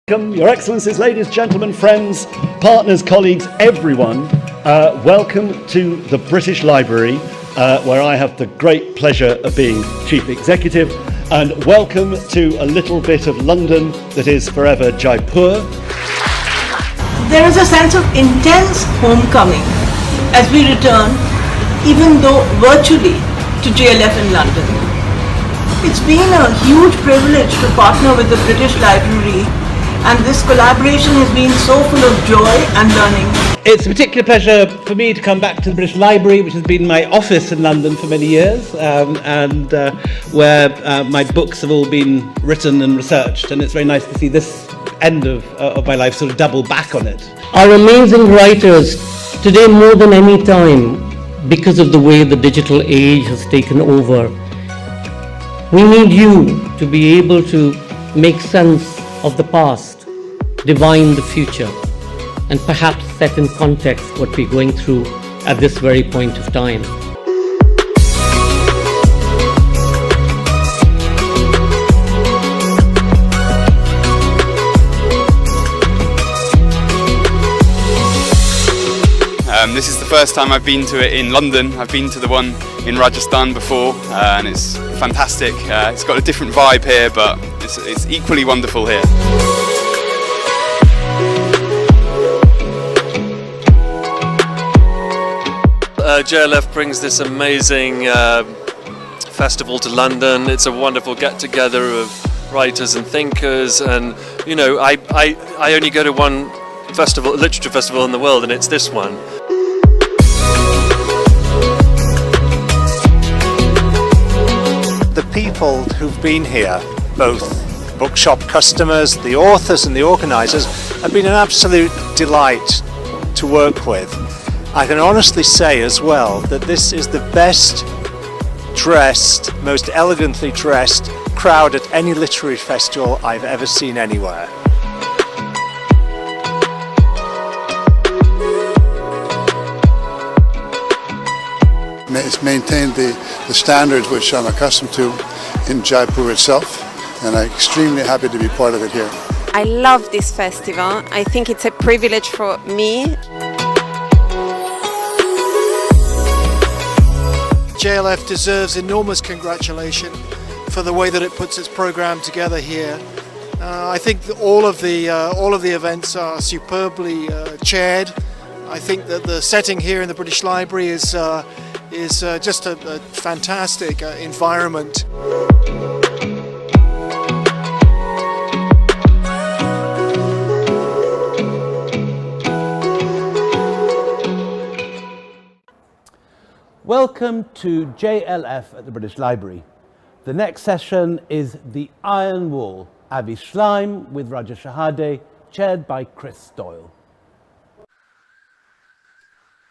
Your Excellencies, ladies, gentlemen, friends, partners, colleagues, everyone, welcome to the British Library, where I have the great pleasure of being Chief Executive, and welcome to a little bit of London that is forever Jaipur. There is a sense of intense homecoming as we return, even though virtually, to JLF in London. It's been a huge privilege to partner with the British Library, and this collaboration has been so full of joy and learning. It's a particular pleasure for me to come back to the British Library, which has been my office in London for many years, and where my books have all been written and researched, and it's very nice to see this end of my life sort of double back on it. Our amazing writers, today more than any time, because of the way the digital age has taken over, we need you to be able to make sense of the past, divine the future, and perhaps set in context what we're going through at this very point of time. This is the first time I've been to it in London. I've been to the one in Rajasthan before, and it's fantastic. It's got a different vibe here, but it's equally wonderful here. JLF brings this amazing festival to London. It's a wonderful get-together of writers and thinkers, and you know, I only go to one festival, literature festival in the world, and it's this one. The people who've been here, both bookshop customers, the authors and the organisers, have been an absolute delight to work with. I can honestly say as well that this is the best dressed, most elegantly dressed crowd at any literary festival I've ever seen anywhere. It's maintained the standards which I'm accustomed to in Jaipur itself, and I'm extremely happy to be part of it here. I love this festival. I think it's a privilege for me. JLF deserves enormous congratulation for the way that it puts its program together here. I think that all of the events are superbly chaired. I think that the setting here in the British Library is just a fantastic environment. Welcome to JLF at the British Library. The next session is The Iron Wall, Avi Shlaim with Raja Shehadeh, chaired by Chris Doyle.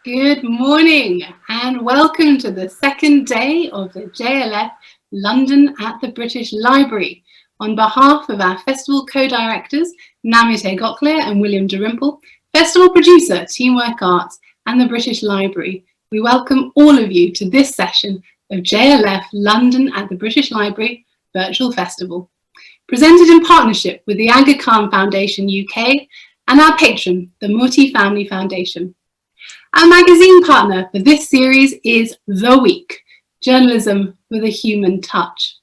Good morning and welcome to the second day of the JLF London at the British Library. On behalf of our festival co-directors, Namite Gokhale and William Dalrymple, festival producer, Teamwork Arts and the British Library, we welcome all of you to this session of JLF London at the British Library Virtual Festival, presented in partnership with the Aga Khan Foundation UK and our patron, the Moti Family Foundation. Our magazine partner for this series is The Week, journalism with a human touch.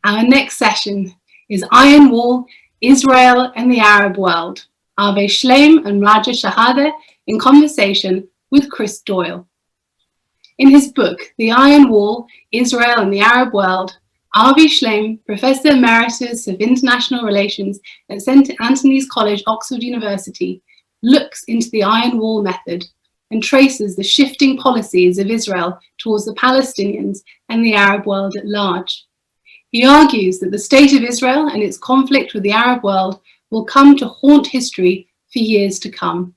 Our next session is Iron Wall, Israel and the Arab World, Avi Shlaim and Raja Shehadeh in conversation with Chris Doyle. In his book, The Iron Wall, Israel and the Arab World, Avi Shlaim, Professor Emeritus of International Relations at St. Antony's College, Oxford University, looks into the Iron Wall method and traces the shifting policies of Israel towards the Palestinians and the Arab world at large. He argues that the state of Israel and its conflict with the Arab world will come to haunt history for years to come.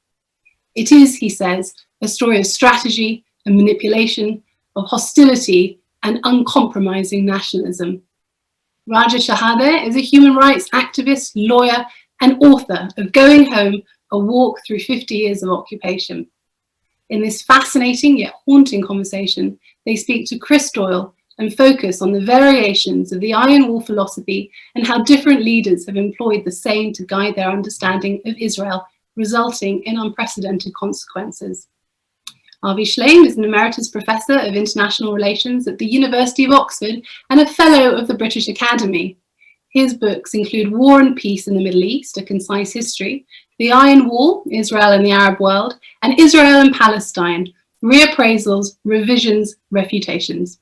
It is, he says, a story of strategy and manipulation, of hostility and uncompromising nationalism. Raja Shehadeh is a human rights activist, lawyer and author of Going Home, A Walk Through 50 Years of Occupation. In this fascinating yet haunting conversation, they speak to Chris Doyle and focus on the variations of the Iron Wall philosophy and how different leaders have employed the same to guide their understanding of Israel, resulting in unprecedented consequences. Avi Shlaim is an Emeritus Professor of International Relations at the University of Oxford and a Fellow of the British Academy. His books include War and Peace in the Middle East, A Concise History, The Iron Wall, Israel and the Arab World, and Israel and Palestine, Reappraisals, Revisions, Refutations.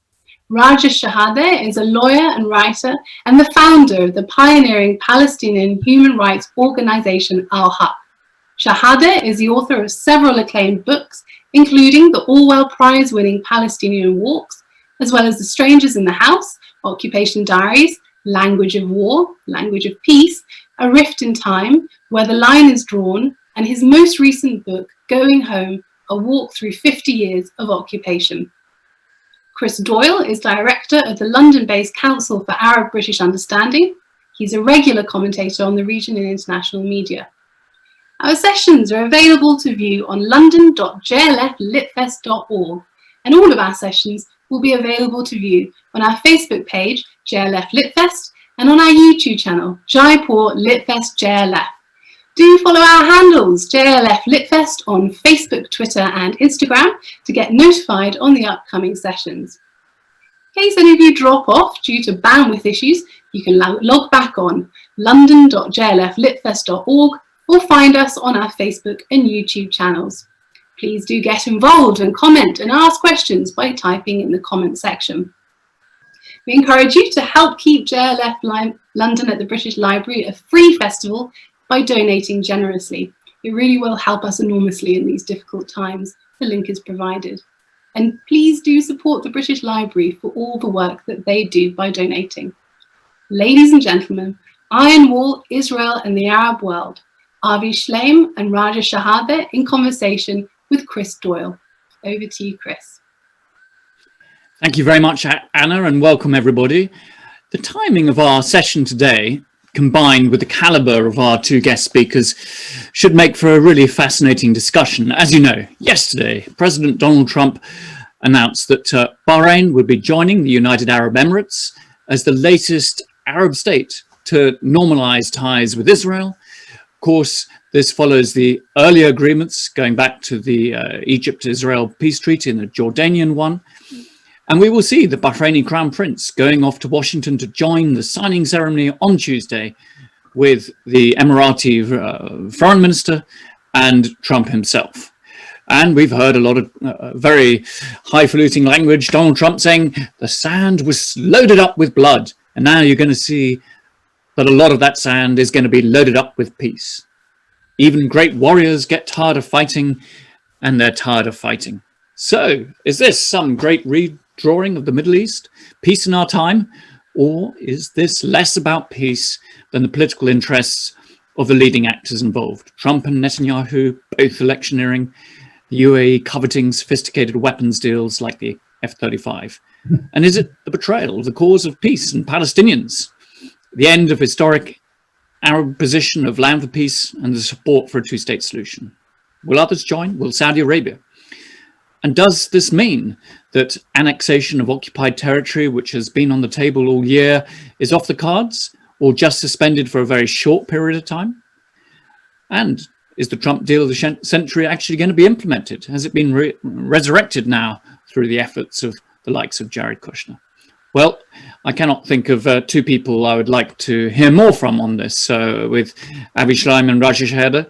Raja Shehadeh is a lawyer and writer and the founder of the pioneering Palestinian human rights organization Al-Haq. Shehadeh is the author of several acclaimed books, including the Orwell Prize-winning Palestinian Walks, as well as The Strangers in the House, Occupation Diaries, Language of War, Language of Peace, A Rift in Time, Where the Line is Drawn, and his most recent book, Going Home, A Walk Through 50 Years of Occupation. Chris Doyle is director of the London-based Council for Arab-British Understanding. He's a regular commentator on the region in international media. Our sessions are available to view on london.jlflitfest.org, and all of our sessions will be available to view on our Facebook page, JLF Litfest, and on our YouTube channel, Jaipur Litfest JLF. Do follow our handles, JLF Litfest, on Facebook, Twitter, and Instagram to get notified on the upcoming sessions. In case any of you drop off due to bandwidth issues, you can log back on london.jlflitfest.org or find us on our Facebook and YouTube channels. Please do get involved and comment and ask questions by typing in the comment section. We encourage you to help keep JLF London at the British Library a free festival by donating generously. It really will help us enormously in these difficult times. The link is provided. And please do support the British Library for all the work that they do by donating. Ladies and gentlemen, Iron Wall, Israel and the Arab World. Avi Shlaim and Raja Shehadeh in conversation with Chris Doyle. Over to you, Chris. Thank you very much, Anna, and welcome everybody. The timing of our session today, combined with the caliber of our two guest speakers, should make for a really fascinating discussion. As you know, yesterday, President Donald Trump announced that Bahrain would be joining the United Arab Emirates as the latest Arab state to normalize ties with Israel. Of course, this follows the earlier agreements going back to the Egypt-Israel peace treaty and the Jordanian one. And we will see the Bahraini Crown Prince going off to Washington to join the signing ceremony on Tuesday with the Emirati foreign minister and Trump himself. And we've heard a lot of very highfalutin language. Donald Trump saying the sand was loaded up with blood. And now you're going to see that a lot of that sand is going to be loaded up with peace. Even great warriors get tired of fighting, and they're tired of fighting. So, is this some great redrawing of the Middle East, peace in our time, or is this less about peace than the political interests of the leading actors involved? Trump and Netanyahu both electioneering, the UAE coveting sophisticated weapons deals like the F-35. And is it the betrayal of the cause of peace and Palestinians, the end of historic Arab position of land for peace and the support for a two-state solution? Will others join? Will Saudi Arabia? And does this mean that annexation of occupied territory, which has been on the table all year, is off the cards or just suspended for a very short period of time? And is the Trump deal of the century actually going to be implemented? Has it been resurrected now through the efforts of the likes of Jared Kushner? Well, I cannot think of two people I would like to hear more from on this, with Avi Shlaim and Raja Shehadeh.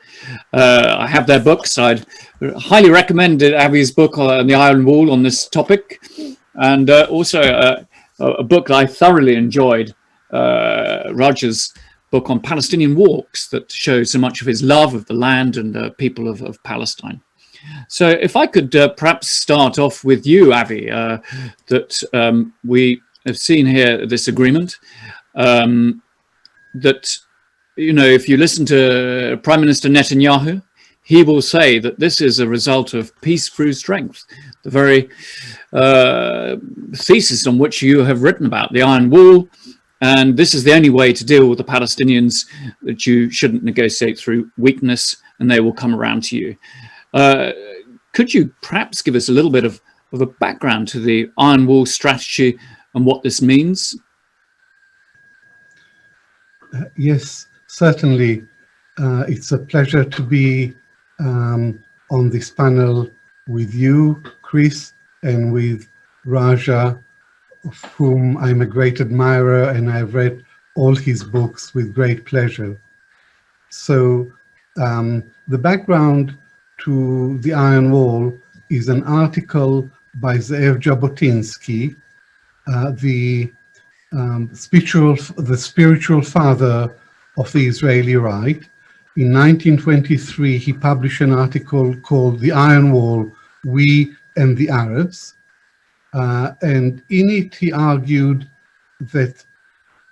I have their books. I'd highly recommend Avi's book on the Iron Wall on this topic, and also a book that I thoroughly enjoyed, Raja's book on Palestinian walks, that shows so much of his love of the land and the people of Palestine. So if I could perhaps start off with you, Avi, that we have seen here this agreement, that, you know, if you listen to Prime Minister Netanyahu, he will say that this is a result of peace through strength, the very thesis on which you have written about, the Iron Wall, and this is the only way to deal with the Palestinians, that you shouldn't negotiate through weakness and they will come around to you. Could you perhaps give us a little bit of a background to the Iron Wall strategy and what this means? Yes, certainly. It's a pleasure to be on this panel with you, Chris, and with Raja, of whom I'm a great admirer, and I've read all his books with great pleasure. So the background to the Iron Wall is an article by Ze'ev Jabotinsky, the spiritual father of the Israeli right. In 1923, he published an article called The Iron Wall, We and the Arabs. And in it, he argued that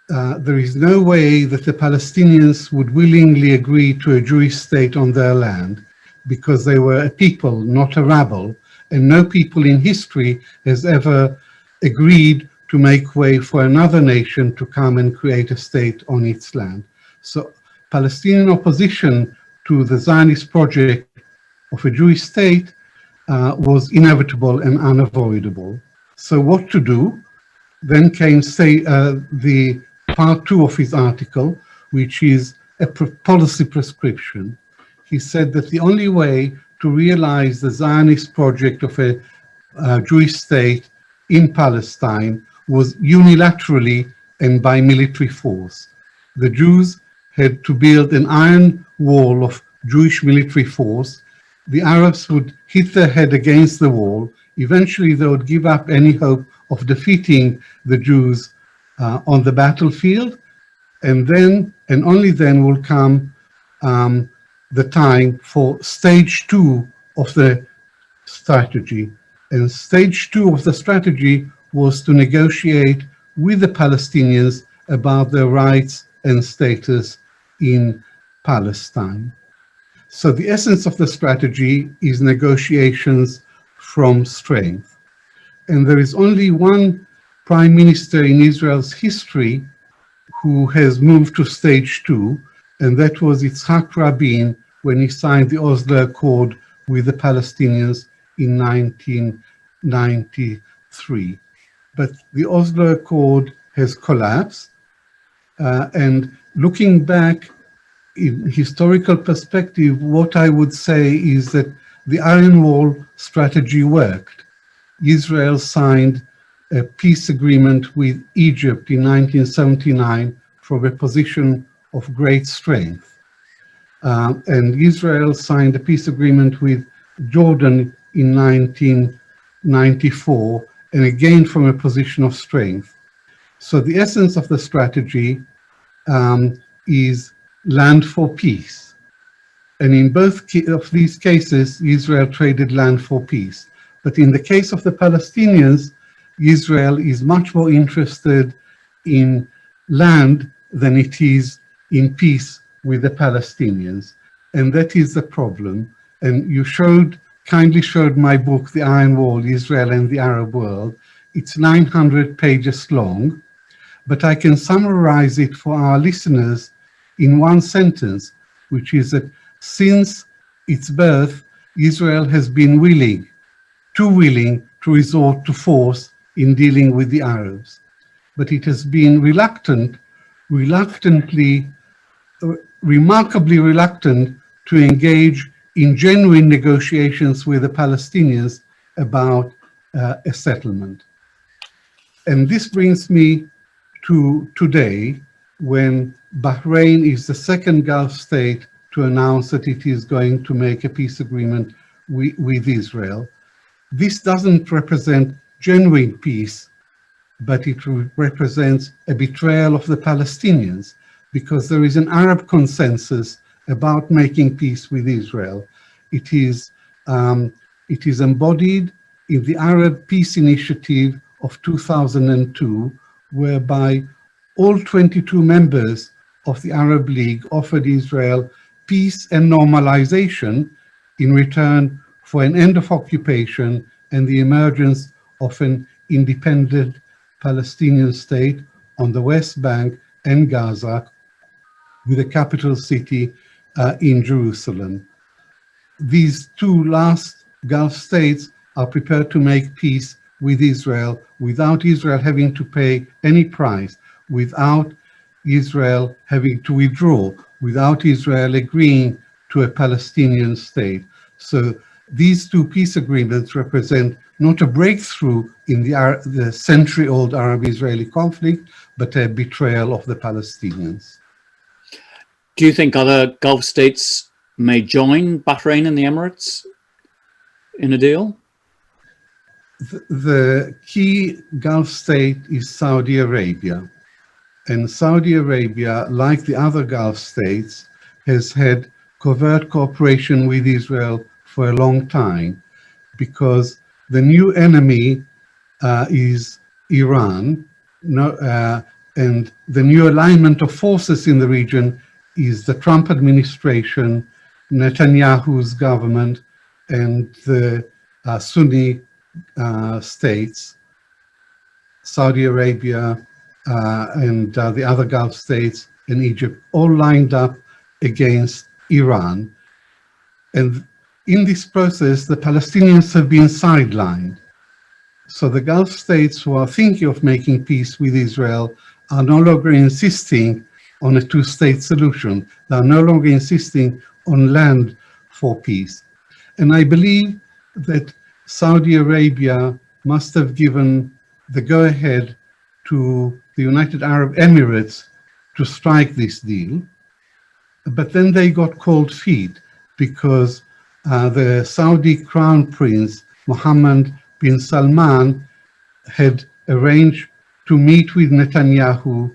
there is no way that the Palestinians would willingly agree to a Jewish state on their land, because they were a people, not a rabble, and no people in history has ever agreed to make way for another nation to come and create a state on its land. So Palestinian opposition to the Zionist project of a Jewish state was inevitable and unavoidable. So what to do? Then came the part 2 of his article, which is a policy prescription. He said that the only way to realize the Zionist project of a Jewish state in Palestine was unilaterally and by military force. The Jews had to build an iron wall of Jewish military force. The Arabs would hit their head against the wall. Eventually, they would give up any hope of defeating the Jews on the battlefield, and then, and only then, will come the time for stage 2 of the strategy. And stage 2 of the strategy was to negotiate with the Palestinians about their rights and status in Palestine. So the essence of the strategy is negotiations from strength. And there is only one prime minister in Israel's history who has moved to stage 2, and that was Yitzhak Rabin when he signed the Oslo Accord with the Palestinians in 1993. But the Oslo Accord has collapsed, and looking back in historical perspective, what I would say is that the Iron Wall strategy worked. Israel signed a peace agreement with Egypt in 1979 from a position of great strength. And Israel signed a peace agreement with Jordan in 1994, and again from a position of strength. So the essence of the strategy is land for peace. And in both of these cases, Israel traded land for peace. But in the case of the Palestinians, Israel is much more interested in land than it is in peace with the Palestinians. And that is the problem. And you kindly showed my book, The Iron Wall, Israel and the Arab World. It's 900 pages long, but I can summarize it for our listeners in one sentence, which is that since its birth, Israel has been too willing to resort to force in dealing with the Arabs. But it has been remarkably reluctant to engage in genuine negotiations with the Palestinians about a settlement. And this brings me to today, when Bahrain is the second Gulf state to announce that it is going to make a peace agreement with Israel. This doesn't represent genuine peace, but it represents a betrayal of the Palestinians, because there is an Arab consensus about making peace with Israel. It is embodied in the Arab Peace Initiative of 2002, whereby all 22 members of the Arab League offered Israel peace and normalization in return for an end of occupation and the emergence of an independent Palestinian state on the West Bank and Gaza, with a capital city in Jerusalem. These two last Gulf states are prepared to make peace with Israel without Israel having to pay any price, without Israel having to withdraw, without Israel agreeing to a Palestinian state. So these two peace agreements represent not a breakthrough in the century-old Arab-Israeli conflict, but a betrayal of the Palestinians. Do you think other Gulf states may join Bahrain and the Emirates in a deal? The key Gulf state is Saudi Arabia. And Saudi Arabia, like the other Gulf states, has had covert cooperation with Israel for a long time, because the new enemy is Iran, and the new alignment of forces in the region is the Trump administration, Netanyahu's government, and the Sunni states, Saudi Arabia and the other Gulf states and Egypt, all lined up against Iran. And in this process, the Palestinians have been sidelined. So the Gulf states who are thinking of making peace with Israel are no longer insisting on a two-state solution. They are no longer insisting on land for peace. And I believe that Saudi Arabia must have given the go-ahead to the United Arab Emirates to strike this deal. But then they got cold feet, because the Saudi Crown Prince, Mohammed bin Salman, had arranged to meet with Netanyahu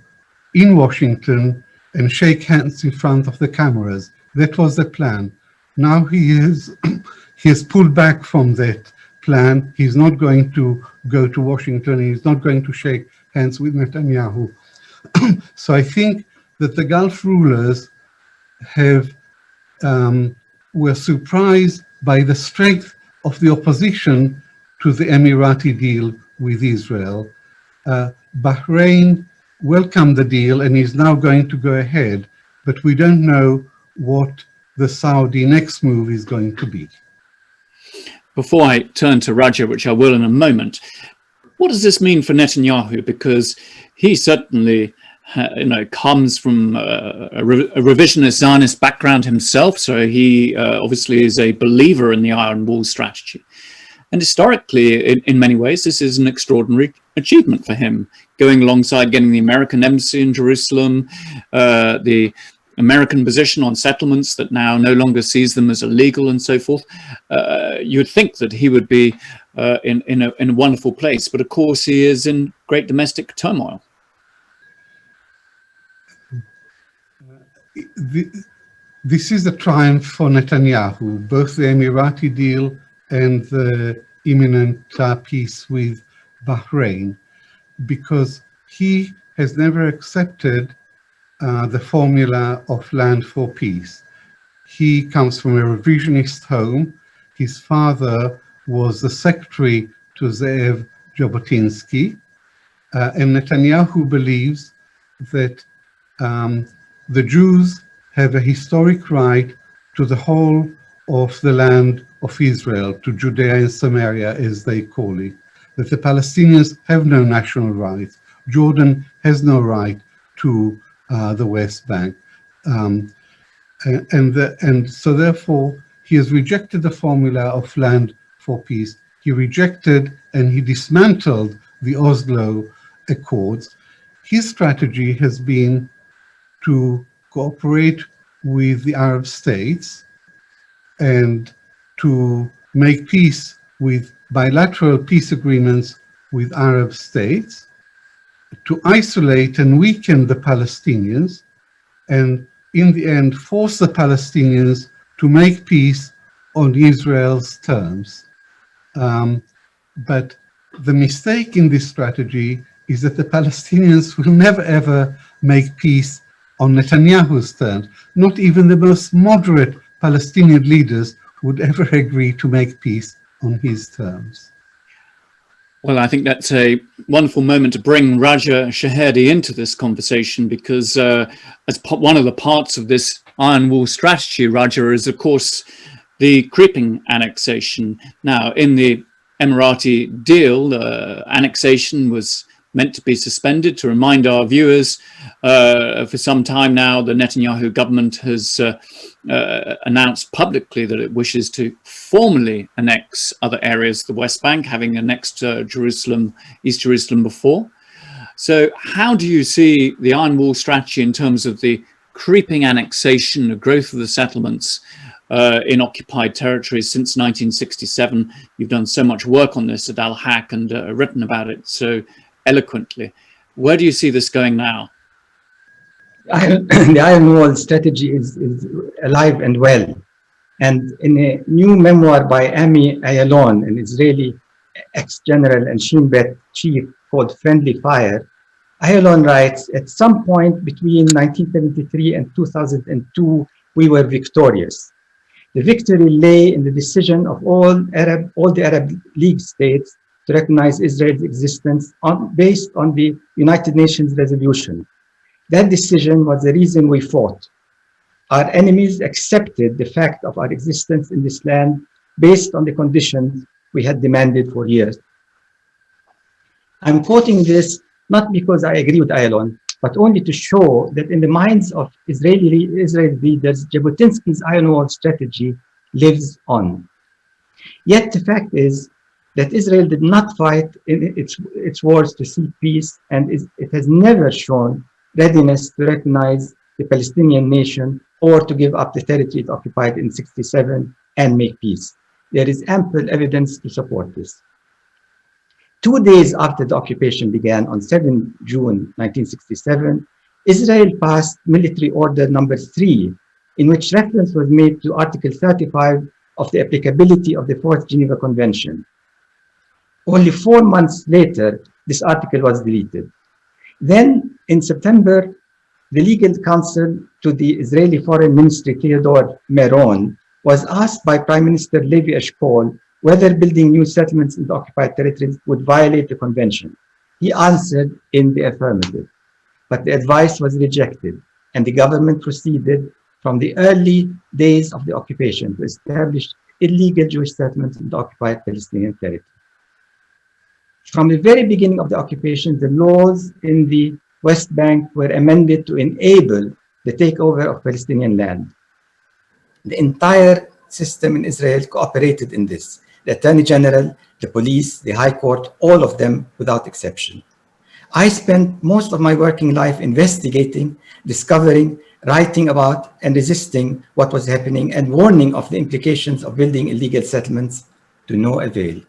in Washington and shake hands in front of the cameras. That was the plan. Now he has pulled back from that plan. He's not going to go to Washington. He's not going to shake hands with Netanyahu. So I think that the Gulf rulers were surprised by the strength of the opposition to the Emirati deal with Israel. Bahrain welcomed the deal and is now going to go ahead, but we don't know what the Saudi next move is going to be. Before I turn to Raja, which I will in a moment, what does this mean for Netanyahu? Because he certainly comes from a revisionist Zionist background himself, so he obviously is a believer in the Iron Wall strategy. And historically, in many ways, this is an extraordinary achievement for him, going alongside getting the American embassy in Jerusalem, the American position on settlements that now no longer sees them as illegal and so forth. You would think that he would be in a wonderful place, but of course he is in great domestic turmoil. This is a triumph for Netanyahu, both the Emirati deal and the imminent peace with Bahrain, because he has never accepted the formula of land for peace. He comes from a revisionist home. His father was the secretary to Ze'ev Jabotinsky, and Netanyahu believes that the Jews have a historic right to the whole of the land of Israel, to Judea and Samaria, as they call it, that the Palestinians have no national rights. Jordan has no right to the West Bank. And so therefore, he has rejected the formula of land for peace. He rejected and he dismantled the Oslo Accords. His strategy has been to cooperate with the Arab states and to make peace with bilateral peace agreements with Arab states, to isolate and weaken the Palestinians, and in the end force the Palestinians to make peace on Israel's terms. But the mistake in this strategy is that the Palestinians will never ever make peace on Netanyahu's terms. Not even the most moderate Palestinian leaders would ever agree to make peace on his terms. Well, I think that's a wonderful moment to bring Raja Shehadeh into this conversation, because as one of the parts of this Iron Wall strategy, Raja, is of course the creeping annexation. Now, in the Emirati deal, annexation was meant to be suspended. To remind our viewers, for some time now, the Netanyahu government has announced publicly that it wishes to formally annex other areas of the West Bank, having annexed Jerusalem, East Jerusalem before. So how do you see the Iron Wall strategy in terms of the creeping annexation, the growth of the settlements in occupied territories since 1967? You've done so much work on this at Al-Haq and written about it so eloquently. Where do you see this going now? The Iron Wall strategy is alive and well. And in a new memoir by Ami Ayalon, an Israeli ex-general and Shin Bet chief called Friendly Fire, Ayalon writes, at some point between 1973 and 2002, we were victorious. The victory lay in the decision of all the Arab League states to recognize Israel's existence based on the United Nations resolution. That decision was the reason we fought. Our enemies accepted the fact of our existence in this land based on the conditions we had demanded for years. I'm quoting this not because I agree with Ayalon, but only to show that in the minds of Israeli leaders, Jabotinsky's Iron Wall strategy lives on. Yet the fact is that Israel did not fight in its wars to seek peace, and it has never shown readiness to recognize the Palestinian nation or to give up the territory it occupied in '67 and make peace. There is ample evidence to support this. 2 days after the occupation began, on 7 June 1967, Israel passed Military Order Number 3, in which reference was made to Article 35 of the applicability of the Fourth Geneva Convention. Only 4 months later, this article was deleted. Then, in September, the legal counsel to the Israeli Foreign Ministry, Theodore Meron, was asked by Prime Minister Levi Eshkol whether building new settlements in the occupied territories would violate the convention. He answered in the affirmative, but the advice was rejected, and the government proceeded from the early days of the occupation to establish illegal Jewish settlements in the occupied Palestinian territory. From the very beginning of the occupation, the laws in the West Bank were amended to enable the takeover of Palestinian land. The entire system in Israel cooperated in this. The Attorney General, the police, the High Court, all of them without exception. I spent most of my working life investigating, discovering, writing about, and resisting what was happening and warning of the implications of building illegal settlements to no avail.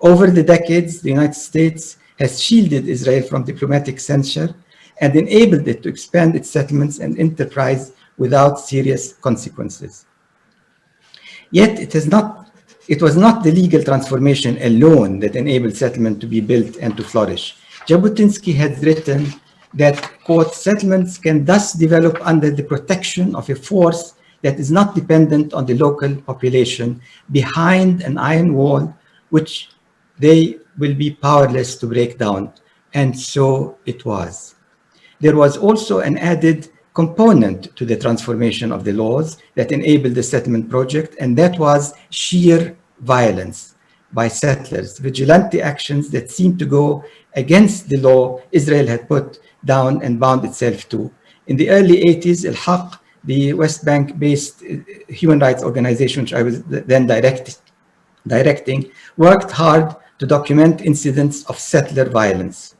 Over the decades, the United States has shielded Israel from diplomatic censure and enabled it to expand its settlements and enterprise without serious consequences. Yet it was not the legal transformation alone that enabled settlement to be built and to flourish. Jabotinsky had written that, quote, settlements can thus develop under the protection of a force that is not dependent on the local population behind an iron wall, which they will be powerless to break down. And so it was. There was also an added component to the transformation of the laws that enabled the settlement project, and that was sheer violence by settlers, vigilante actions that seemed to go against the law Israel had put down and bound itself to. In the early 80s, Al-Haq, the West Bank-based human rights organization, which I was then directing, worked hard to document incidents of settler violence.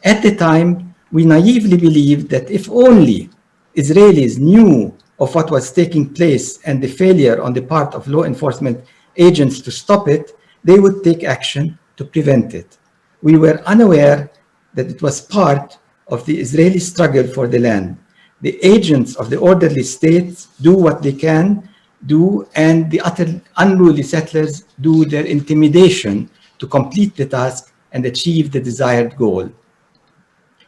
At the time, we naively believed that if only Israelis knew of what was taking place and the failure on the part of law enforcement agents to stop it, they would take action to prevent it. We were unaware that it was part of the Israeli struggle for the land. The agents of the orderly states do what they can do, and the utter unruly settlers do their intimidation to complete the task and achieve the desired goal.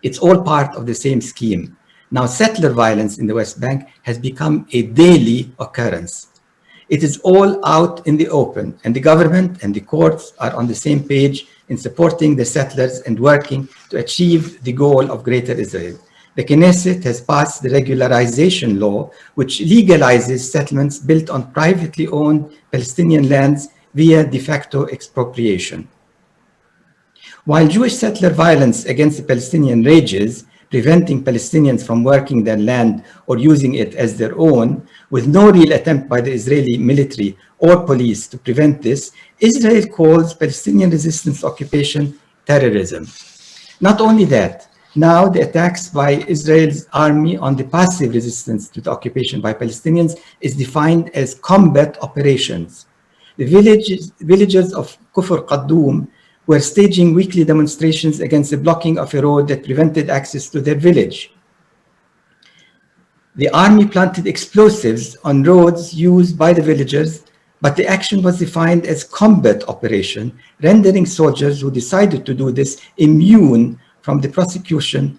It's all part of the same scheme. Now, settler violence in the West Bank has become a daily occurrence. It is all out in the open, and the government and the courts are on the same page in supporting the settlers and working to achieve the goal of Greater Israel. The Knesset has passed the regularization law, which legalizes settlements built on privately owned Palestinian lands via de facto expropriation. While Jewish settler violence against the Palestinian rages, preventing Palestinians from working their land or using it as their own, with no real attempt by the Israeli military or police to prevent this, Israel calls Palestinian resistance occupation terrorism. Not only that, now the attacks by Israel's army on the passive resistance to the occupation by Palestinians is defined as combat operations. The villagers of Kufr Qaddum were staging weekly demonstrations against the blocking of a road that prevented access to their village. The army planted explosives on roads used by the villagers, but the action was defined as combat operation, rendering soldiers who decided to do this immune from the prosecution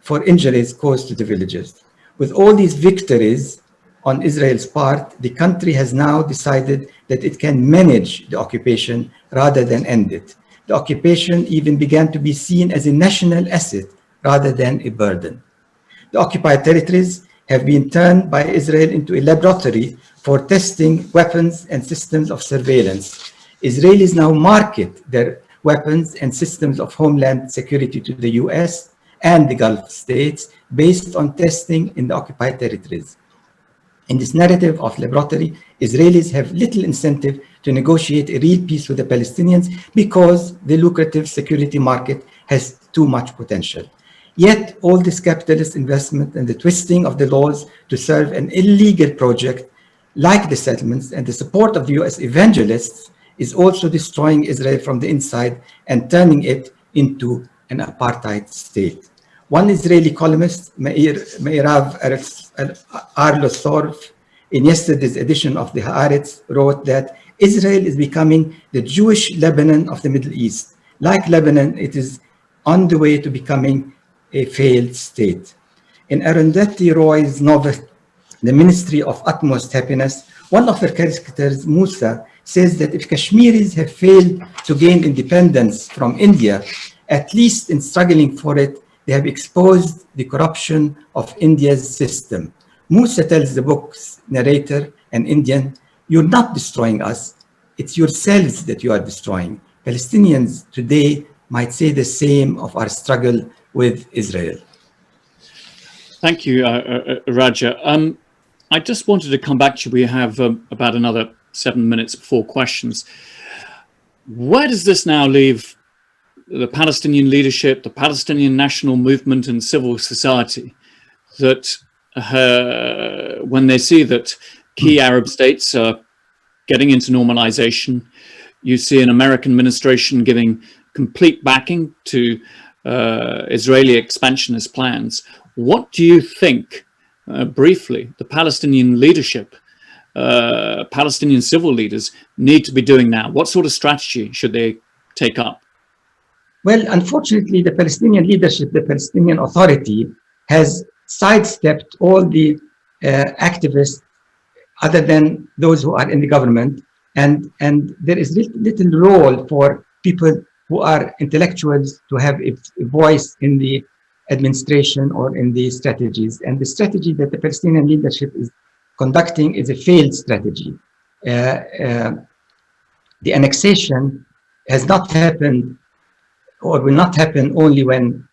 for injuries caused to the villagers. With all these victories on Israel's part, the country has now decided that it can manage the occupation rather than end it. The occupation even began to be seen as a national asset rather than a burden. The occupied territories have been turned by Israel into a laboratory for testing weapons and systems of surveillance. Israelis now market their weapons and systems of homeland security to the US and the Gulf states based on testing in the occupied territories. In this narrative of laboratory, Israelis have little incentive to negotiate a real peace with the Palestinians because the lucrative security market has too much potential. Yet all this capitalist investment and the twisting of the laws to serve an illegal project like the settlements and the support of the US evangelists is also destroying Israel from the inside and turning it into an apartheid state. One Israeli columnist, Meirav Arlosor, in yesterday's edition of the Haaretz, wrote that Israel is becoming the Jewish Lebanon of the Middle East. Like Lebanon, it is on the way to becoming a failed state. In Arundhati Roy's novel, The Ministry of Utmost Happiness, one of her caricatures, Musa, says that if Kashmiris have failed to gain independence from India, at least in struggling for it, they have exposed the corruption of India's system. Musa tells the book's narrator, an Indian, "You're not destroying us, it's yourselves that you are destroying." Palestinians today might say the same of our struggle with Israel. Thank you, Raja. I just wanted to come back to you. We have about another 7 minutes before questions. Where does this now leave the Palestinian leadership, the Palestinian national movement and civil society, that when they see that key Arab states are getting into normalization, you see an American administration giving complete backing to Israeli expansionist plans. What do you think, briefly, the Palestinian leadership, Palestinian civil leaders need to be doing now? What sort of strategy should they take up? Well, unfortunately, the Palestinian leadership, the Palestinian Authority, has sidestepped all the activists other than those who are in the government, and there is little role for people who are intellectuals to have a voice in the administration or in the strategies. And the strategy that the Palestinian leadership is conducting is a failed strategy. The annexation has not happened, or will not happen, only when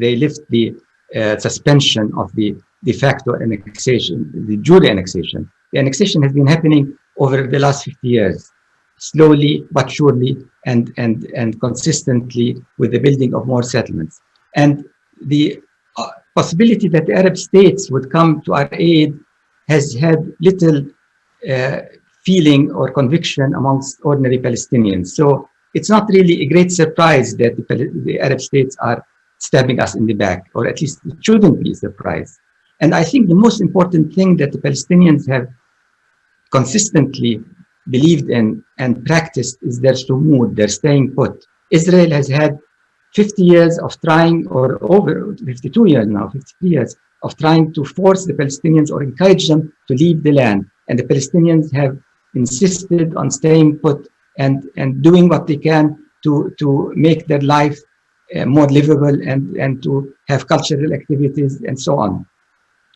they lift the suspension of the de facto annexation, the jure annexation. The annexation has been happening over the last 50 years, slowly but surely, and consistently, with the building of more settlements. And the possibility that the Arab states would come to our aid has had little feeling or conviction amongst ordinary Palestinians. So it's not really a great surprise that the Arab states are stabbing us in the back, or at least it shouldn't be a surprise. And I think the most important thing that the Palestinians have consistently believed in and practiced is their sumud, their staying put. Israel has had 50 years of trying, or over 52 years now, 53 years of trying to force the Palestinians or encourage them to leave the land. And the Palestinians have insisted on staying put and doing what they can to make their life more livable and to have cultural activities and so on.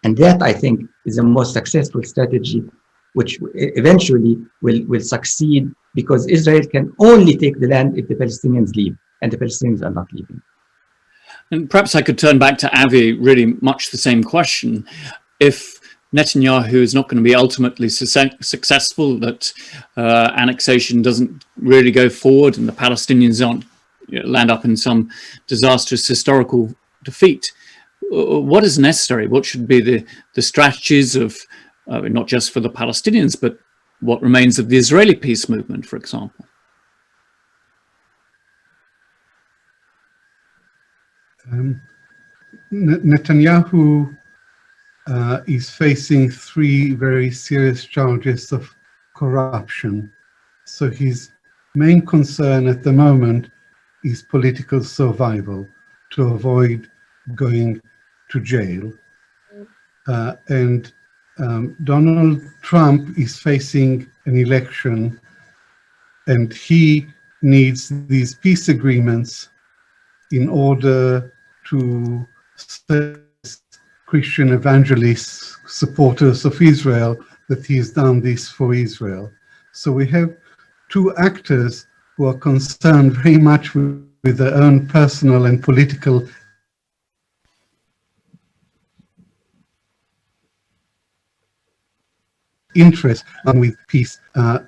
And that, I think, is the most successful strategy which eventually will succeed, because Israel can only take the land if the Palestinians leave, and the Palestinians are not leaving. And perhaps I could turn back to Avi, really much the same question. If Netanyahu is not going to be ultimately successful, that annexation doesn't really go forward and the Palestinians aren't land up in some disastrous historical defeat, what is necessary? What should be the strategies of, not just for the Palestinians, but what remains of the Israeli peace movement, for example? Netanyahu is facing 3 very serious charges of corruption. So his main concern at the moment is political survival, to avoid going to jail. And Donald Trump is facing an election, and he needs these peace agreements in order to Christian evangelists, supporters of Israel, that he's done this for Israel. So we have 2 actors who are concerned very much with their own personal and political interest and with peace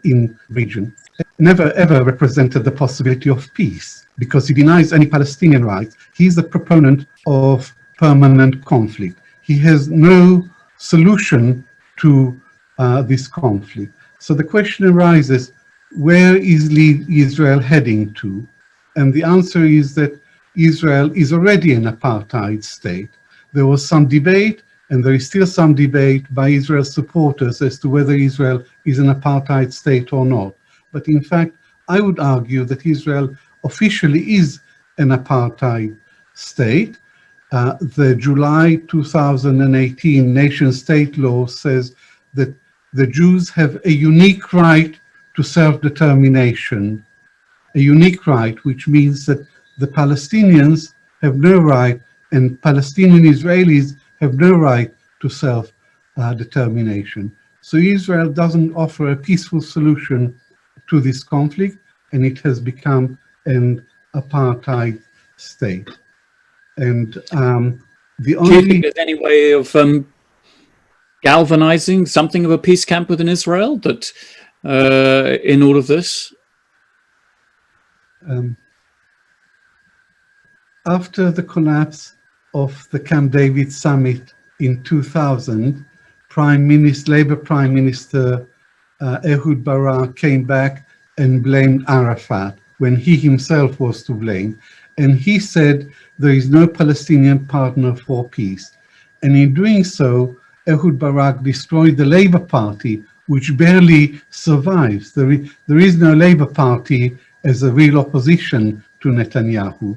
in the region. Never ever represented the possibility of peace, because he denies any Palestinian rights. He's a proponent of permanent conflict. He has no solution to this conflict. So the question arises, where is Israel heading to? And the answer is that Israel is already an apartheid state. There was some debate, and there is still some debate by Israel's supporters as to whether Israel is an apartheid state or not. But in fact, I would argue that Israel officially is an apartheid state. The July 2018 nation-state law says that the Jews have a unique right to self-determination, a unique right, which means that the Palestinians have no right, and Palestinian Israelis have no right to self-determination. So Israel doesn't offer a peaceful solution to this conflict, and it has become an apartheid state. And the only... Do you think there's any way of galvanizing something of a peace camp within Israel that in all of this? After the collapse of the Camp David summit in 2000, Labour Prime Minister Ehud Barak came back and blamed Arafat when he himself was to blame. And he said there is no Palestinian partner for peace. And in doing so, Ehud Barak destroyed the Labour Party, which barely survives. There is no Labour Party as a real opposition to Netanyahu.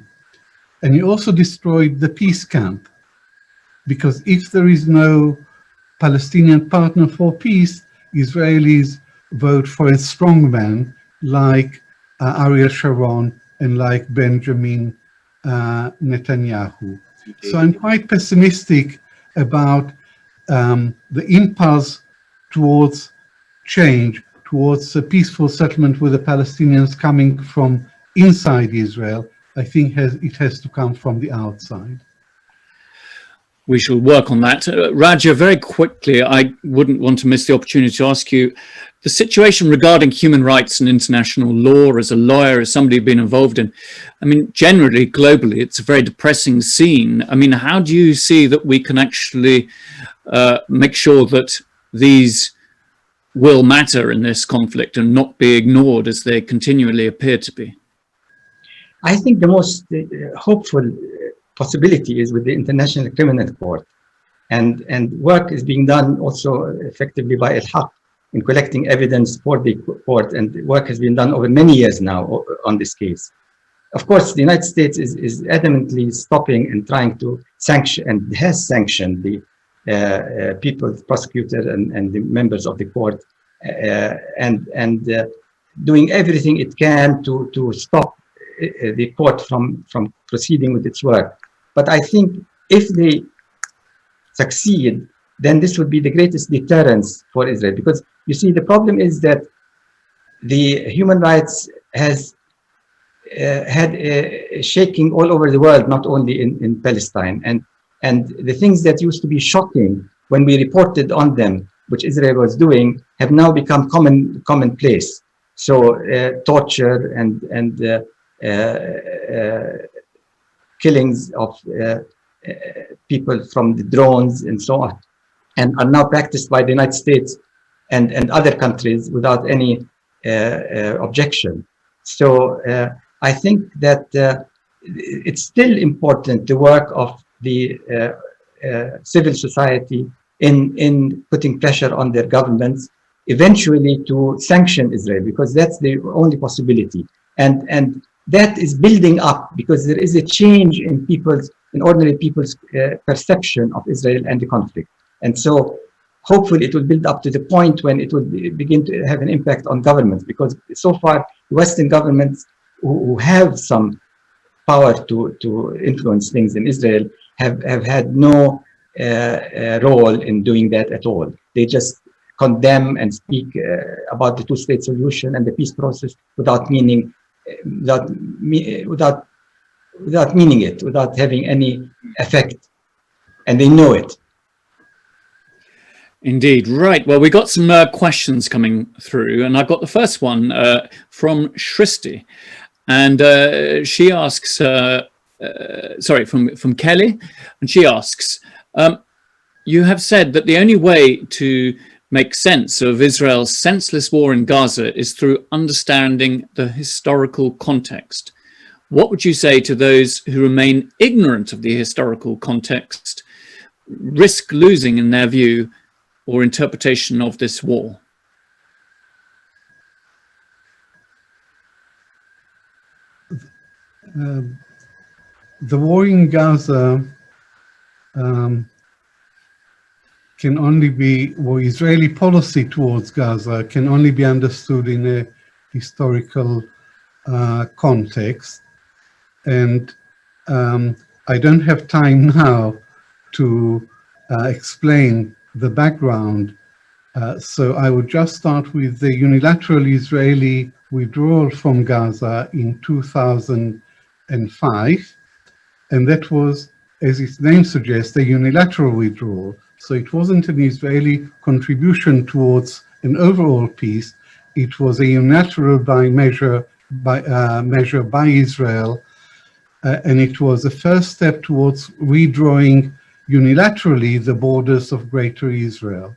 And he also destroyed the peace camp, because if there is no Palestinian partner for peace, Israelis vote for a strongman like Ariel Sharon and like Benjamin Netanyahu. So I'm quite pessimistic about the impulse towards change, towards a peaceful settlement with the Palestinians coming from inside Israel. I think it has to come from the outside. We shall work on that. Raja, very quickly, I wouldn't want to miss the opportunity to ask you, the situation regarding human rights and international law, as a lawyer, as somebody been involved in, I mean, generally, globally, it's a very depressing scene. I mean, how do you see that we can actually make sure that these will matter in this conflict and not be ignored as they continually appear to be? I think the most hopeful possibility is with the International Criminal Court, and work is being done also effectively by Al-Haq in collecting evidence for the court, and work has been done over many years now on this case. Of course, the United States is adamantly stopping and trying to sanction, and has sanctioned the people, the prosecutor and the members of the court, and doing everything it can to stop the court from proceeding with its work. But I think if they succeed, then this would be the greatest deterrence for Israel, because You see, the problem is that the human rights has had a shaking all over the world, not only in Palestine. And the things that used to be shocking when we reported on them, which Israel was doing, have now become commonplace. So torture and killings of people from the drones and so on, and are now practiced by the United States and other countries without any objection. So I think that it's still important, the work of the civil society in putting pressure on their governments, eventually to sanction Israel, because that's the only possibility. And that is building up, because there is a change in ordinary people's perception of Israel and the conflict. And so hopefully it will build up to the point when it will begin to have an impact on governments, because so far Western governments who have some power to influence things in Israel have had no role in doing that at all. They just condemn and speak about the two-state solution and the peace process without meaning it, without having any effect, and they know it. Indeed. Right. Well, we got some questions coming through, and I've got the first one from Shristi, and she asks, from Kelly, and she asks, you have said that the only way to make sense of Israel's senseless war in Gaza is through understanding the historical context. What would you say to those who remain ignorant of the historical context, risk losing, in their view, or interpretation of this war? The war in Gaza can only be, or Israeli policy towards Gaza can only be understood in a historical context. And I don't have time now to explain the background. So I would just start with the unilateral Israeli withdrawal from Gaza in 2005. And that was, as its name suggests, a unilateral withdrawal. So it wasn't an Israeli contribution towards an overall peace. It was a unilateral measure by Israel. And it was a first step towards redrawing unilaterally the borders of Greater Israel.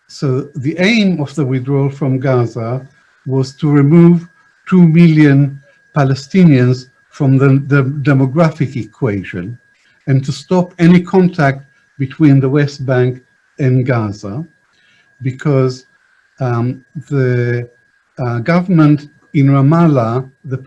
So the aim of the withdrawal from Gaza was to remove 2 million Palestinians from the demographic equation and to stop any contact between the West Bank and Gaza, because the government in Ramallah, the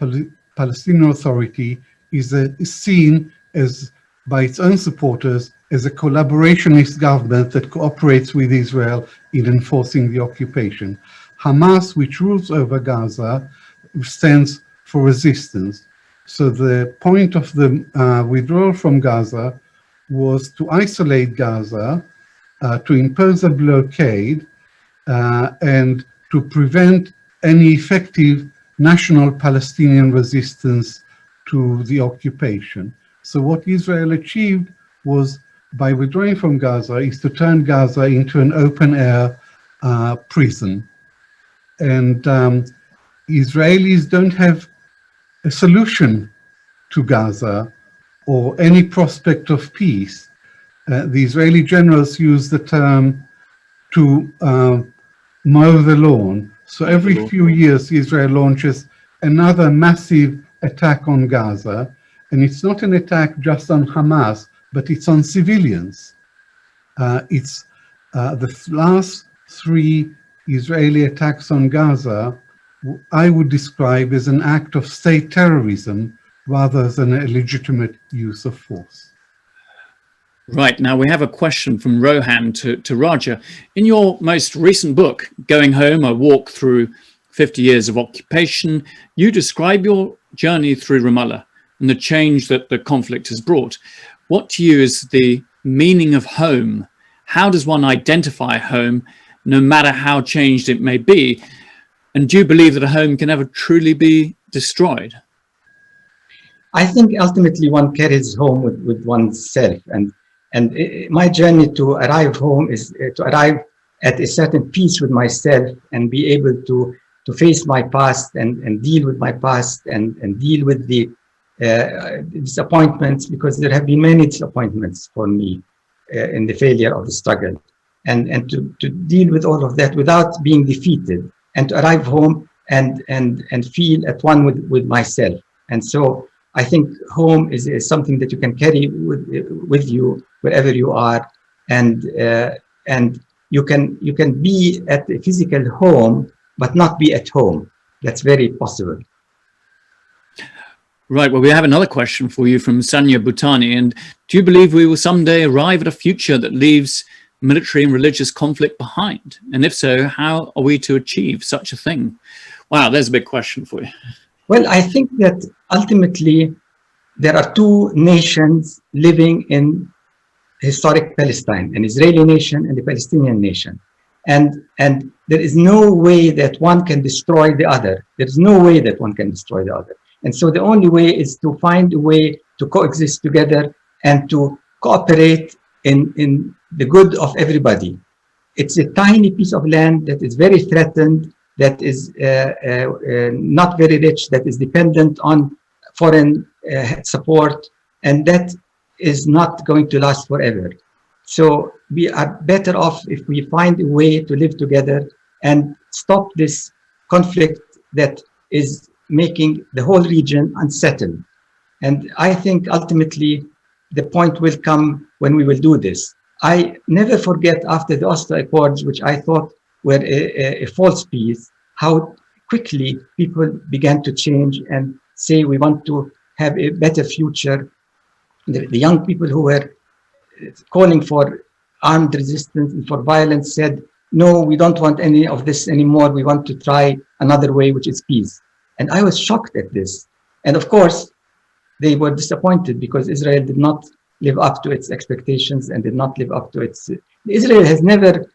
Palestinian Authority, is seen as, by its own supporters, as a collaborationist government that cooperates with Israel in enforcing the occupation. Hamas, which rules over Gaza, stands for resistance. So the point of the withdrawal from Gaza was to isolate Gaza, to impose a blockade, and to prevent any effective national Palestinian resistance to the occupation. So what Israel achieved was, by withdrawing from Gaza, is to turn Gaza into an open-air prison. And Israelis don't have a solution to Gaza or any prospect of peace. The Israeli generals use the term to mow the lawn. So every few years, Israel launches another massive attack on Gaza. And it's not an attack just on Hamas, but it's on civilians. It's the last 3 Israeli attacks on Gaza, I would describe as an act of state terrorism rather than a legitimate use of force. Right, now we have a question from Rohan to Raja. In your most recent book, Going Home, A Walk Through 50 Years of Occupation, you describe your journey through Ramallah and the change that the conflict has brought. What to you is the meaning of home? How does one identify home? no matter how changed it may be? And do you believe that a home can ever truly be destroyed? I think ultimately one carries home with oneself, and my journey to arrive home is to arrive at a certain peace with myself and be able to face my past and deal with my past and deal with the disappointments, because there have been many disappointments for me in the failure of the struggle, and to deal with all of that without being defeated, and to arrive home and feel at one with myself. And so I think home is something that you can carry with you wherever you are, and you can be at a physical home but not be at home. That's very possible. Right, well, we have another question for you from Sanya Bhutani. And do you believe we will someday arrive at a future that leaves military and religious conflict behind? And if so, how are we to achieve such a thing? Wow, there's a big question for you. Well, I think that ultimately there are two nations living in historic Palestine, an Israeli nation and a Palestinian nation. And there is no way that one can destroy the other. There is no way that one can destroy the other. And so the only way is to find a way to coexist together and to cooperate in the good of everybody. It's a tiny piece of land that is very threatened, that is not very rich, that is dependent on foreign support, and that is not going to last forever. So we are better off if we find a way to live together and stop this conflict that is making the whole region unsettled. And I think ultimately the point will come when we will do this. I never forget, after the Oslo Accords, which I thought were a false peace, how quickly people began to change and say we want to have a better future. The young people who were calling for armed resistance and for violence said, no, we don't want any of this anymore. We want to try another way, which is peace. And I was shocked at this. And of course, they were disappointed because Israel did not live up to its expectations and did not live up to its... Israel has never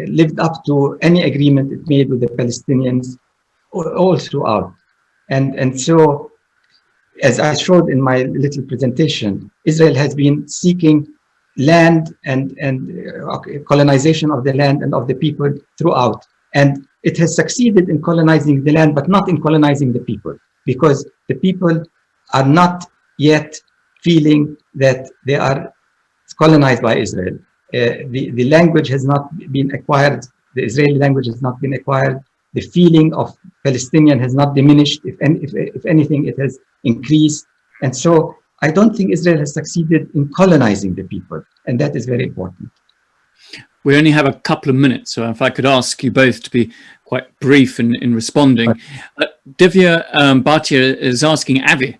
lived up to any agreement it made with the Palestinians all throughout. And so, as I showed in my little presentation, Israel has been seeking land and colonization of the land and of the people throughout. And it has succeeded in colonizing the land, but not in colonizing the people, because the people are not yet feeling that they are colonized by Israel. The language has not been acquired. The Israeli language has not been acquired. The feeling of Palestinian has not diminished. If anything, it has increased. And so I don't think Israel has succeeded in colonizing the people. And that is very important. We only have a couple of minutes, so if I could ask you both to be quite brief in responding. Divya Bhatia is asking Avi,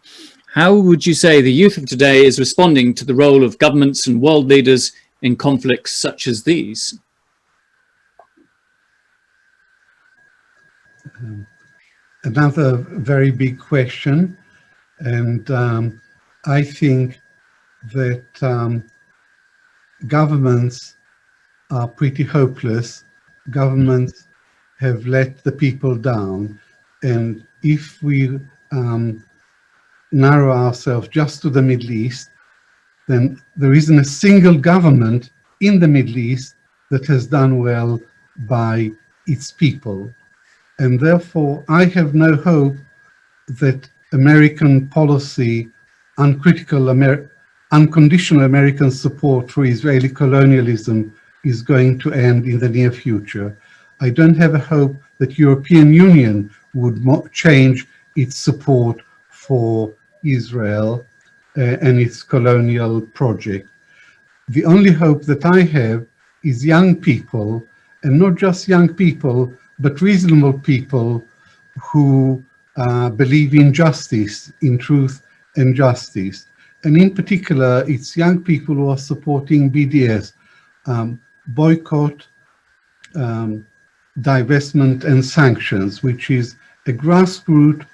how would you say the youth of today is responding to the role of governments and world leaders in conflicts such as these? Another very big question, and I think that governments are pretty hopeless. Governments have let the people down, and if we narrow ourselves just to the Middle East, then there isn't a single government in the Middle East that has done well by its people. And therefore, I have no hope that American policy, unconditional American support for Israeli colonialism is going to end in the near future. I don't have a hope that European Union would change its support for Israel and its colonial project. The only hope that I have is young people, and not just young people, but reasonable people who believe in justice, in truth and justice. And in particular, it's young people who are supporting BDS, boycott, divestment and sanctions, which is a grassroots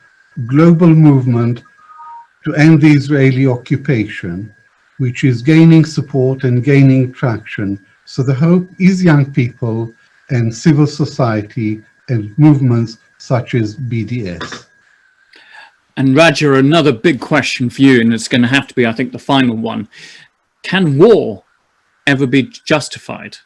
global movement to end the Israeli occupation, which is gaining support and gaining traction. So the hope is young people and civil society and movements such as BDS. And Raja, another big question for you, and it's going to have to be, I think, the final one. Can war ever be justified?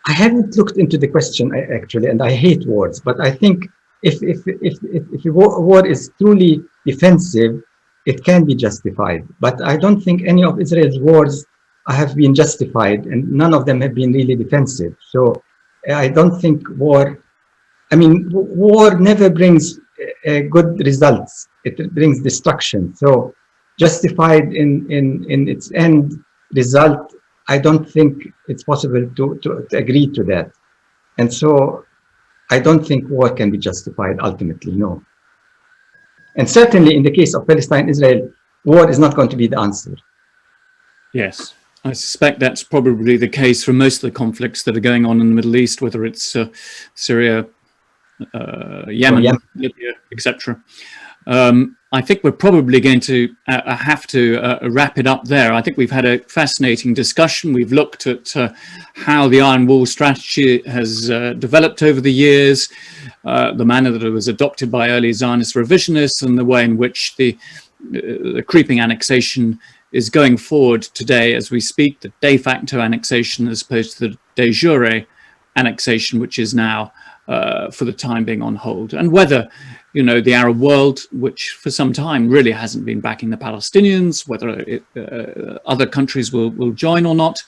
I haven't looked into the question actually, and I hate wars, but I think if war is truly defensive, it can be justified. But I don't think any of Israel's wars have been justified, and none of them have been really defensive. So I don't think war never brings good results. It brings destruction. So justified in its end result, I don't think it's possible to agree to that. And so I don't think war can be justified ultimately, no. And certainly in the case of Palestine-Israel, war is not going to be the answer. Yes, I suspect that's probably the case for most of the conflicts that are going on in the Middle East, whether it's Syria, Yemen, Libya, etc. I think we're probably going to have to wrap it up there. I think we've had a fascinating discussion. We've looked at how the Iron Wall strategy has developed over the years, the manner that it was adopted by early Zionist revisionists, and the way in which the creeping annexation is going forward today as we speak, the de facto annexation as opposed to the de jure annexation, which is now for the time being on hold, and whether the Arab world, which for some time really hasn't been backing the Palestinians, whether other countries will join or not,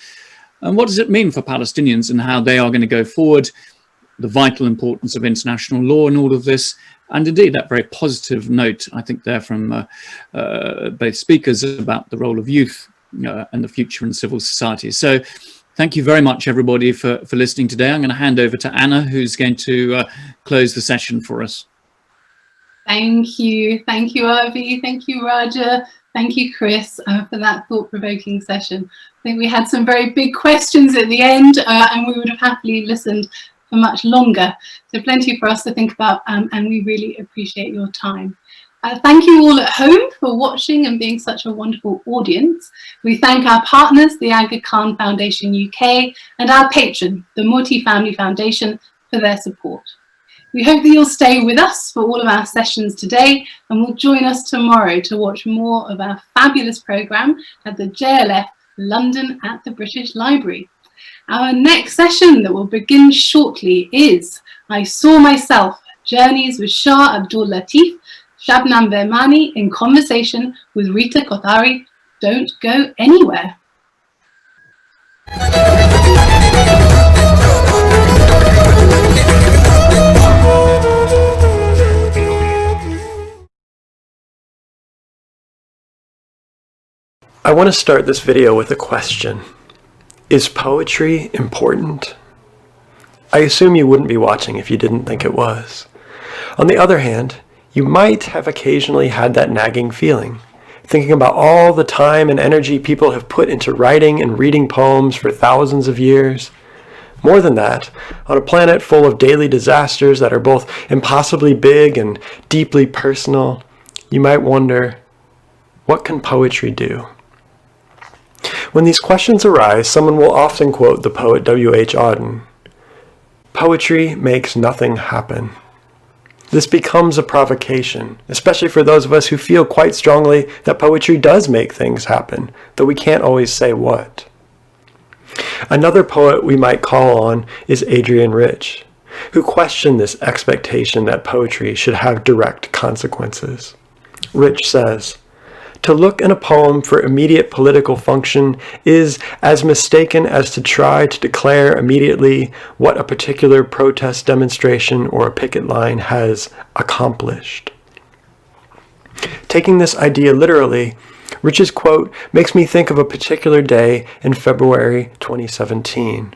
and what does it mean for Palestinians and how they are going to go forward, the vital importance of international law in all of this, and indeed that very positive note, I think, there from both speakers about the role of youth and the future in civil society. So thank you very much, everybody, for listening today. I'm going to hand over to Anna, who's going to close the session for us. Thank you, Avi. Thank you, Raja. Thank you, Chris, for that thought-provoking session. I think we had some very big questions at the end, and we would have happily listened for much longer. So plenty for us to think about, and we really appreciate your time. Thank you all at home for watching and being such a wonderful audience. We thank our partners, the Aga Khan Foundation UK, and our patron, the Moti Family Foundation, for their support. We hope that you'll stay with us for all of our sessions today, and will join us tomorrow to watch more of our fabulous programme at the JLF London at the British Library. Our next session that will begin shortly is I Saw Myself, Journeys with Shah Abdul Latif, Shabnam Vermani in conversation with Rita Kothari. Don't go anywhere. I want to start this video with a question. Is poetry important? I assume you wouldn't be watching if you didn't think it was. On the other hand, you might have occasionally had that nagging feeling, thinking about all the time and energy people have put into writing and reading poems for thousands of years. More than that, on a planet full of daily disasters that are both impossibly big and deeply personal, you might wonder, what can poetry do? When these questions arise, someone will often quote the poet W.H. Auden. Poetry makes nothing happen. This becomes a provocation, especially for those of us who feel quite strongly that poetry does make things happen, though we can't always say what. Another poet we might call on is Adrienne Rich, who questioned this expectation that poetry should have direct consequences. Rich says, "To look in a poem for immediate political function is as mistaken as to try to declare immediately what a particular protest demonstration or a picket line has accomplished." Taking this idea literally, Rich's quote makes me think of a particular day in February 2017.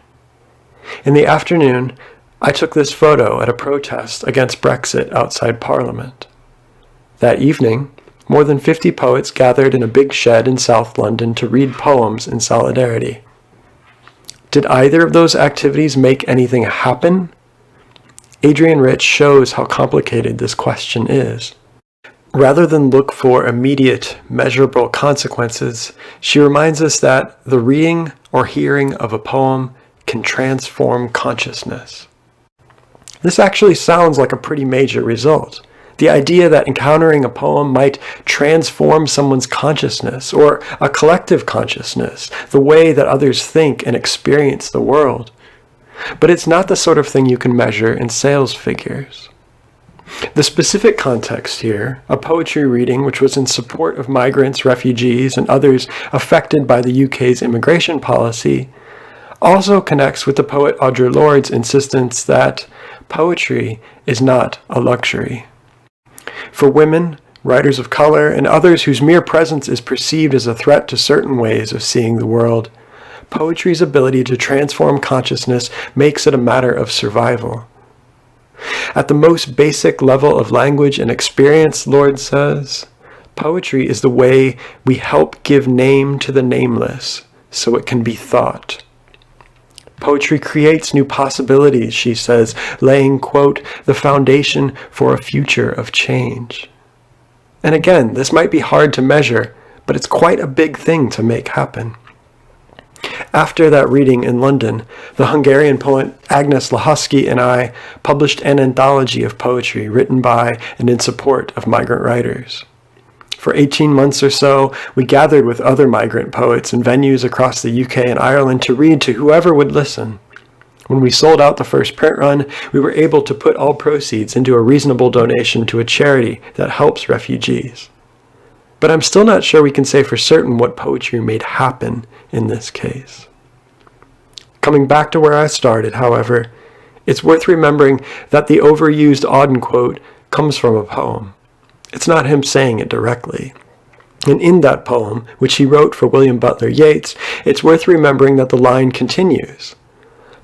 In the afternoon, I took this photo at a protest against Brexit outside Parliament. That evening, more than 50 poets gathered in a big shed in South London to read poems in solidarity. Did either of those activities make anything happen? Adrienne Rich shows how complicated this question is. Rather than look for immediate, measurable consequences, she reminds us that the reading or hearing of a poem can transform consciousness. This actually sounds like a pretty major result. The idea that encountering a poem might transform someone's consciousness or a collective consciousness, the way that others think and experience the world. But it's not the sort of thing you can measure in sales figures. The specific context here, a poetry reading which was in support of migrants, refugees, and others affected by the UK's immigration policy, also connects with the poet Audre Lorde's insistence that poetry is not a luxury. For women, writers of color, and others whose mere presence is perceived as a threat to certain ways of seeing the world, poetry's ability to transform consciousness makes it a matter of survival. At the most basic level of language and experience, Lorde says, poetry is the way we help give name to the nameless so it can be thought. Poetry creates new possibilities, she says, laying, quote, the foundation for a future of change. And again, this might be hard to measure, but it's quite a big thing to make happen. After that reading in London, the Hungarian poet Agnes Lahosky and I published an anthology of poetry written by and in support of migrant writers. For 18 months or so, we gathered with other migrant poets in venues across the UK and Ireland to read to whoever would listen. When we sold out the first print run, we were able to put all proceeds into a reasonable donation to a charity that helps refugees. But I'm still not sure we can say for certain what poetry made happen in this case. Coming back to where I started, however, it's worth remembering that the overused Auden quote comes from a poem. It's not him saying it directly. And in that poem, which he wrote for William Butler Yeats, it's worth remembering that the line continues.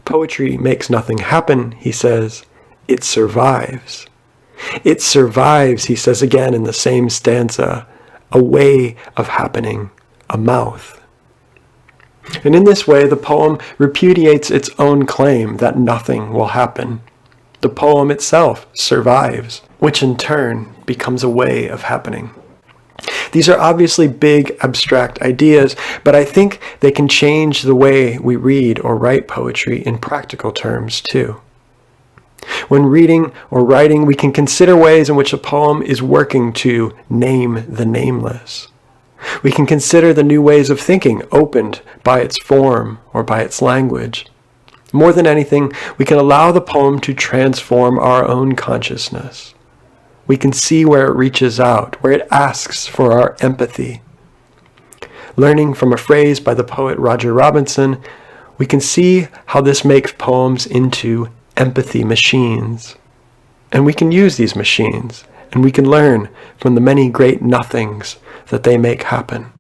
Poetry makes nothing happen, he says. It survives. It survives, he says again in the same stanza. A way of happening, a mouth. And in this way, the poem repudiates its own claim that nothing will happen. The poem itself survives, which in turn becomes a way of happening. These are obviously big, abstract ideas, but I think they can change the way we read or write poetry in practical terms too. When reading or writing, we can consider ways in which a poem is working to name the nameless. We can consider the new ways of thinking opened by its form or by its language. More than anything, we can allow the poem to transform our own consciousness. We can see where it reaches out, where it asks for our empathy. Learning from a phrase by the poet Roger Robinson, we can see how this makes poems into empathy machines. And we can use these machines, and we can learn from the many great nothings that they make happen.